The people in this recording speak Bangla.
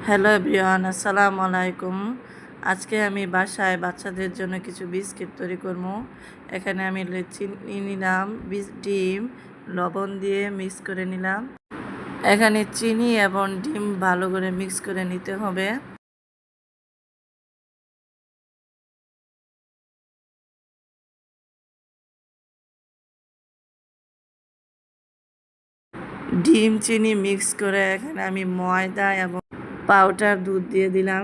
হ্যালো এভরিওয়ান, আসসালামু আলাইকুম। আজকে আমি বাসায় বাচ্চাদের জন্য কিছু বিস্কিট তৈরি করবো। এখানে আমি চিনি নিলাম, ডিম লবণ দিয়ে মিক্স করে নিলাম। এখানে চিনি এবং ডিম ভালো করে মিক্স করে নিতে হবে। ডিম চিনি মিক্স করে এখানে আমি ময়দা এবং পাউডার দুধ দিয়ে দিলাম।